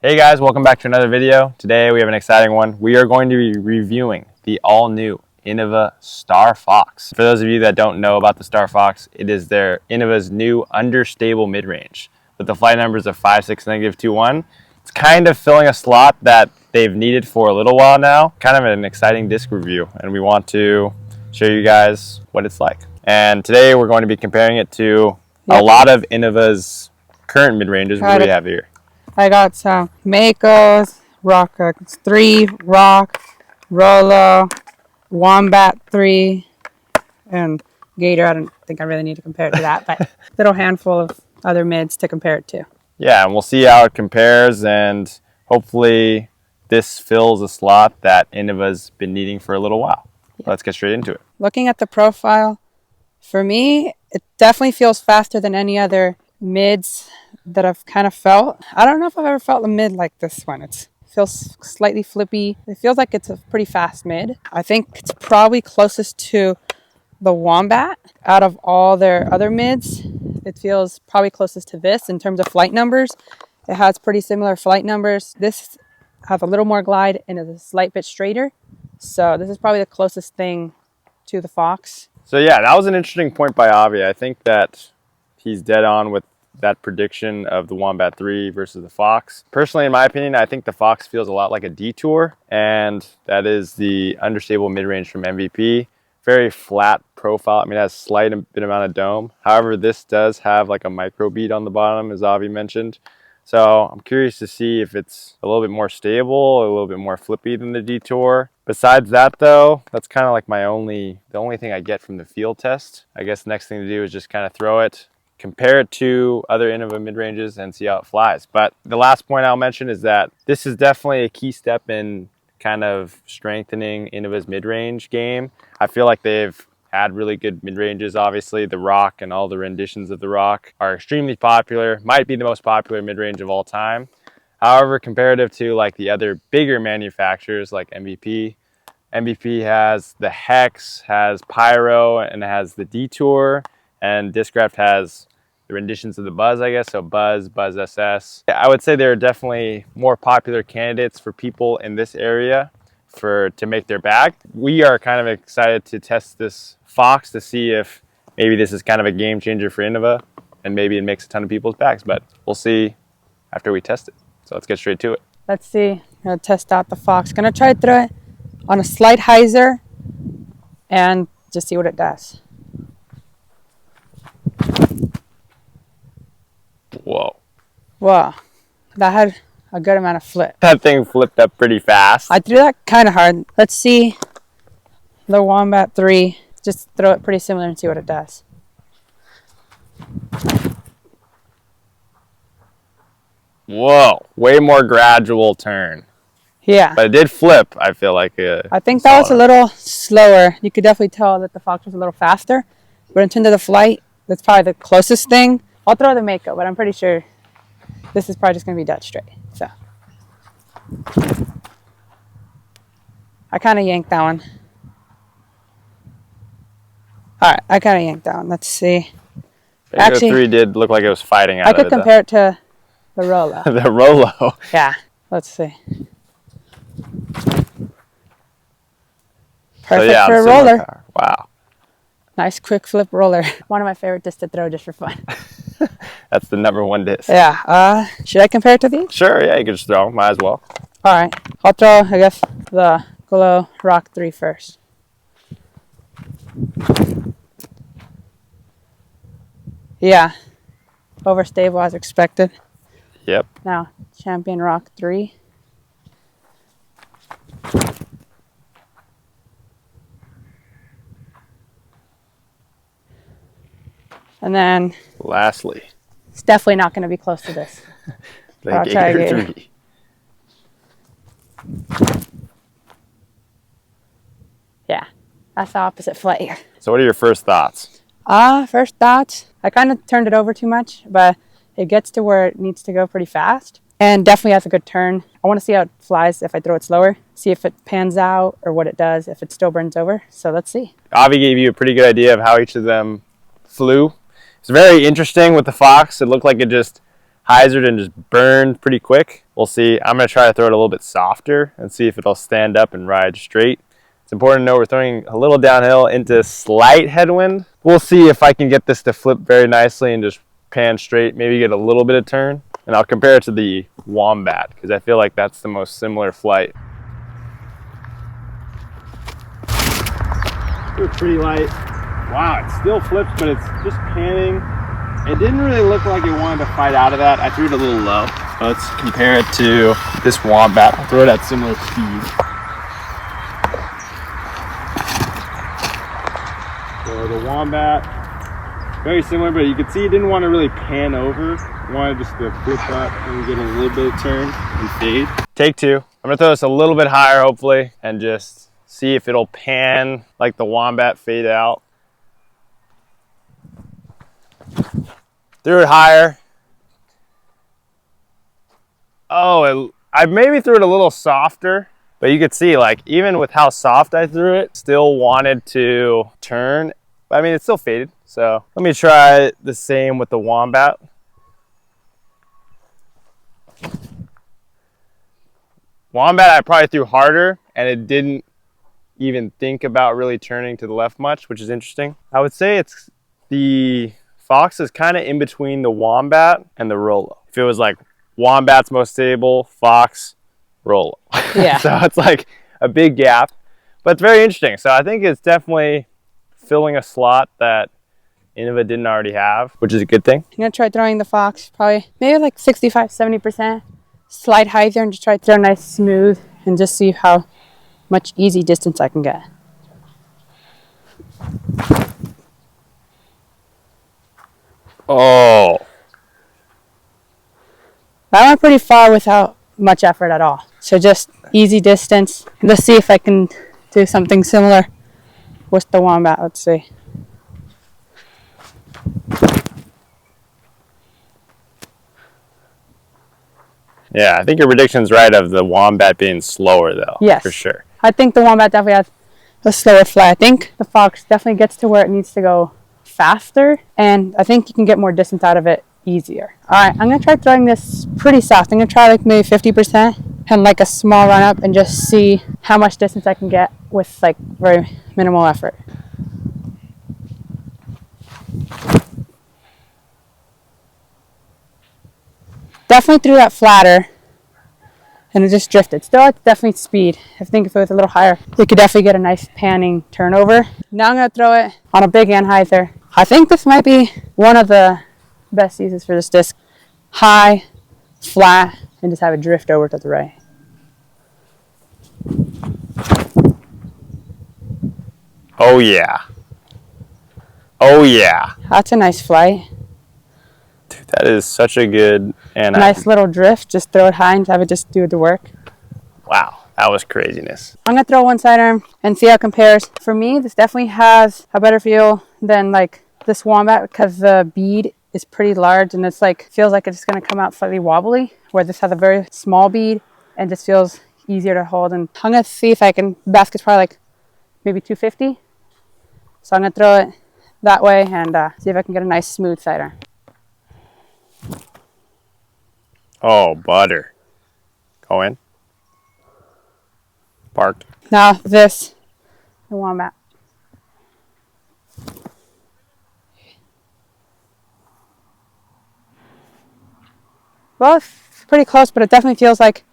Hey guys, welcome back to another video. Today we have an exciting one. We are going to be reviewing the all-new Innova Star Fox. For those of you that don't know about the Star Fox, it is Innova's new understable mid-range with the flight numbers of 56-21. It's kind of filling a slot that they've needed for a little while now. Kind of an exciting disc review, and we want to show you guys what it's like. And today we're going to be comparing it to a lot of Innova's current mid-ranges. What do we have here? I got some Mako's, Rock 3, Rock, Rollo, Wombat 3, and Gator. I don't think I really need to compare it to that, but a little handful of other mids to compare it to. Yeah, and we'll see how it compares, and hopefully this fills a slot that Innova's been needing for a little while. Yeah. Let's get straight into it. Looking at the profile, for me, it definitely feels faster than any other mids that I've kind of felt. I don't know if I've ever felt a mid like this one. It feels slightly flippy. It feels like it's a pretty fast mid. I think it's probably closest to the Wombat out of all their other mids. It feels probably closest to this in terms of flight numbers. It has pretty similar flight numbers. This has a little more glide and is a slight bit straighter. So this is probably the closest thing to the Fox. So yeah, that was an interesting point by Avi. I think that he's dead on with that prediction of the Wombat 3 versus the Fox. Personally, in my opinion, I think the Fox feels a lot like a Detour, and that is the understable mid-range from MVP. Very flat profile. I mean, it has a slight bit amount of dome. However, this does have like a micro bead on the bottom, as Avi mentioned. So I'm curious to see if it's a little bit more stable, a little bit more flippy than the Detour. Besides that though, that's kind of like the only thing I get from the field test. I guess the next thing to do is just kind of throw it, compare it to other Innova mid-ranges and see how it flies. But the last point I'll mention is that this is definitely a key step in kind of strengthening Innova's mid-range game. I feel like they've had really good mid-ranges. Obviously, the Rock and all the renditions of the Rock are extremely popular, might be the most popular mid-range of all time. However, comparative to like the other bigger manufacturers like MVP has the Hex, has Pyro, and has the Detour, and Discraft has the renditions of the Buzz, I guess, so Buzz SS. I would say they're definitely more popular candidates for people in this area to make their bag. We are kind of excited to test this Fox to see if maybe this is kind of a game changer for Innova, and maybe it makes a ton of people's bags, but we'll see after we test it. So let's get straight to it. Let's see. I'm gonna test out the Fox. Gonna try to throw it on a slight hyzer and just see what it does. Whoa. Whoa. That had a good amount of flip. That thing flipped up pretty fast. I threw that kind of hard. Let's see the Wombat 3. Just throw it pretty similar and see what it does. Whoa. Way more gradual turn. Yeah. But it did flip, I feel like. I think that was a little slower. You could definitely tell that the Fox was a little faster. But in terms of the flight, that's probably the closest thing. I'll throw the Mako, but I'm pretty sure this is probably just going to be dead straight. So I kind of yanked that one. All right, I kind of yanked that one. Let's see. Actually, 3 did look like it was fighting out of it. I could compare it to the Rollo. The Rollo. Yeah, let's see. Perfect for a roller. Power. Wow. Nice quick flip roller. One of my favorite discs to throw just for fun. That's the #1 disc. Yeah. Should I compare it to these? Sure, yeah, you can just throw them. Might as well. All right. I'll throw, I guess, the Glow Rock 3 first. Yeah. Overstable as expected. Yep. Now, Champion Rock 3. And then, lastly, it's definitely not going to be close to this. The Gator 3. Yeah, that's the opposite flight here. So what are your first thoughts? First thoughts, I kind of turned it over too much, but it gets to where it needs to go pretty fast. And definitely has a good turn. I want to see how it flies if I throw it slower. See if it pans out or what it does if it still burns over. So let's see. Avi gave you a pretty good idea of how each of them flew. It's very interesting with the Fox. It looked like it just hyzered and just burned pretty quick. We'll see. I'm going to try to throw it a little bit softer and see if it'll stand up and ride straight. It's important to know we're throwing a little downhill into slight headwind. We'll see if I can get this to flip very nicely and just pan straight, maybe get a little bit of turn. And I'll compare it to the Wombat because I feel like that's the most similar flight. Threw it pretty light. Wow, it still flips, but it's just panning. It didn't really look like it wanted to fight out of that. I threw it a little low. Let's compare it to this Wombat. I'll throw it at similar speed. So the Wombat, very similar, but you can see it didn't want to really pan over. It wanted just to flip up and get a little bit of turn and fade. Take two. I'm gonna throw this a little bit higher, hopefully, and just see if it'll pan like the Wombat, fade out. Threw it higher. Oh, I maybe threw it a little softer, but you could see, like, even with how soft I threw it, still wanted to turn. I mean, it still faded. So let me try the same with the Wombat. Wombat, I probably threw harder, and it didn't even think about really turning to the left much, which is interesting. I would say it's the Fox is kind of in between the Wombat and the Rollo. If it was like Wombat's most stable, Fox, Rollo. Yeah. So it's like a big gap, but it's very interesting. So I think it's definitely filling a slot that Innova didn't already have, which is a good thing. I'm going to try throwing the Fox probably maybe like 65, 70%. Slide hyzer and just try to throw nice smooth and just see how much easy distance I can get. Oh. That went pretty far without much effort at all. So just easy distance. Let's see if I can do something similar with the Wombat. Let's see. Yeah, I think your prediction's right of the Wombat being slower though. Yes. For sure. I think the Wombat definitely has a slower fly. I think the Fox definitely gets to where it needs to go faster, and I think you can get more distance out of it easier. All right, I'm gonna try throwing this pretty soft. I'm gonna try like maybe 50% and like a small run up and just see how much distance I can get with like very minimal effort. Definitely threw that flatter and it just drifted. Still, it's definitely speed. I think if it was a little higher, you could definitely get a nice panning turnover. Now I'm gonna throw it on a big anhyzer. I think this might be one of the best uses for this disc. High, flat, and just have it drift over to the right. Oh yeah. Oh yeah. That's a nice flight. Dude, that is such a good and nice little drift. Just throw it high and have it just do the work. Wow, that was craziness. I'm gonna throw one sidearm and see how it compares. For me, this definitely has a better feel than like this Wombat because the bead is pretty large and it's like feels like it's gonna come out slightly wobbly, where this has a very small bead and just feels easier to hold. And I'm gonna see if I can, basket's probably like maybe 250. So I'm gonna throw it that way and see if I can get a nice smooth sidearm. Oh, butter. Go in. Parked. Now this, the Wombat. Both pretty close, but it definitely feels like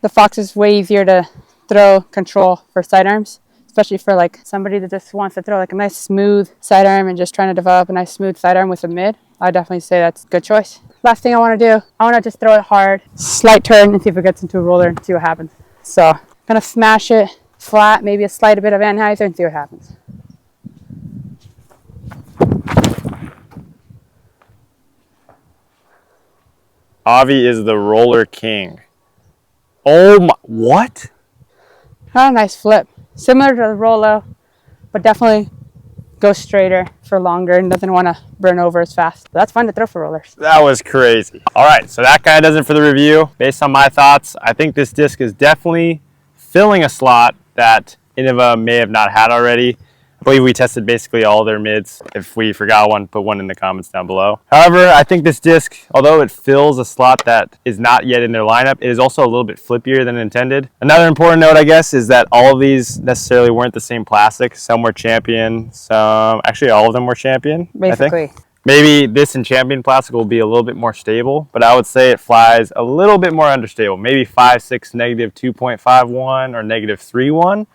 the Fox is way easier to throw control for sidearms, especially for like somebody that just wants to throw like a nice smooth sidearm and just trying to develop a nice smooth sidearm with a mid. I definitely say that's a good choice. Last thing I want to do, I want to just throw it hard, slight turn, and see if it gets into a roller and see what happens. So I'm gonna smash it flat, maybe a slight bit of anhyzer and see what happens. Avi is the roller king. Oh my, what? Oh, nice flip. Similar to the Rollo, but definitely goes straighter for longer and doesn't want to burn over as fast. But that's fun to throw for rollers. That was crazy. All right, so that kind of does it for the review. Based on my thoughts, I think this disc is definitely filling a slot that Innova may have not had already. I believe we tested basically all their mids. If we forgot one, put one in the comments down below. However, I think this disc, although it fills a slot that is not yet in their lineup, it is also a little bit flippier than intended. Another important note, I guess, is that all of these necessarily weren't the same plastic. Some were Champion, actually all of them were Champion, Basically. I think. Maybe this in Champion plastic will be a little bit more stable, but I would say it flies a little bit more understable. Maybe 5.6 negative 2.51 or negative 3.1.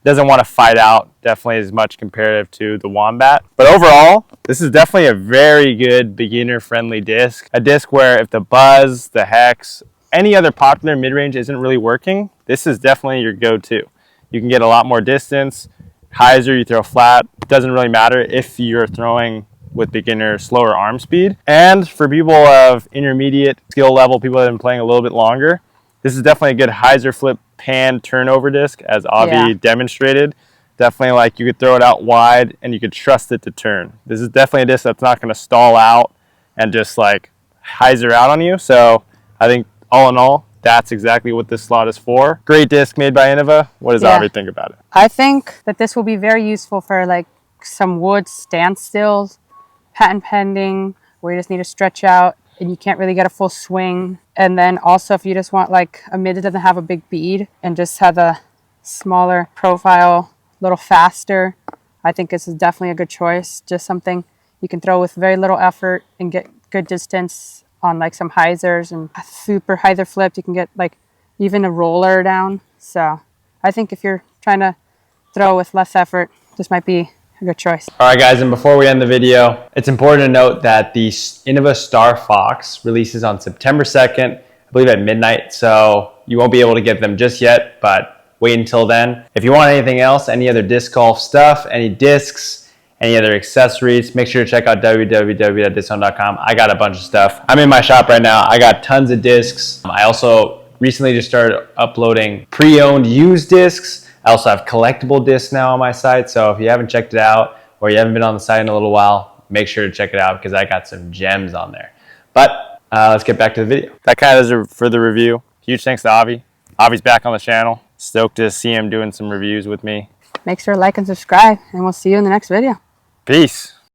Doesn't want to fight out definitely as much comparative to the Wombat. But overall, this is definitely a very good beginner-friendly disc. A disc where if the buzz, the hex, any other popular mid-range isn't really working, this is definitely your go-to. You can get a lot more distance. Hyzer, you throw flat. It doesn't really matter if you're throwing with beginner slower arm speed. And for people of intermediate skill level, people that have been playing a little bit longer, this is definitely a good hyzer flip pan turnover disc, as Avi demonstrated. Definitely, like, you could throw it out wide and you could trust it to turn. This is definitely a disc that's not going to stall out and just like hyzer out on you. So I think all in all, that's exactly what this slot is for. Great disc made by Innova. What does Avi think about it? I think that this will be very useful for like some wood standstills, patent pending, where you just need to stretch out and you can't really get a full swing. And then also if you just want like a mid that doesn't have a big bead and just have a smaller profile, a little faster, I think this is definitely a good choice. Just something you can throw with very little effort and get good distance on like some hyzers, and a super hyzer flip. You can get like even a roller down. So I think if you're trying to throw with less effort, this might be a good choice. All right, guys, and before we end the video, it's important to note that the Innova Star Fox releases on September 2nd, I believe at midnight, so you won't be able to get them just yet, but wait until then. If you want anything else, any other disc golf stuff, any discs, any other accessories, make sure to check out www.discone.com. I got a bunch of stuff. I'm in my shop right now. I got tons of discs. I also recently just started uploading pre-owned used discs. I also have collectible discs now on my site, so if you haven't checked it out or you haven't been on the site in a little while, make sure to check it out because I got some gems on there. But let's get back to the video. That kind of is it for the review. Huge thanks to Avi. Avi's back on the channel. Stoked to see him doing some reviews with me. Make sure to like and subscribe, and we'll see you in the next video. Peace.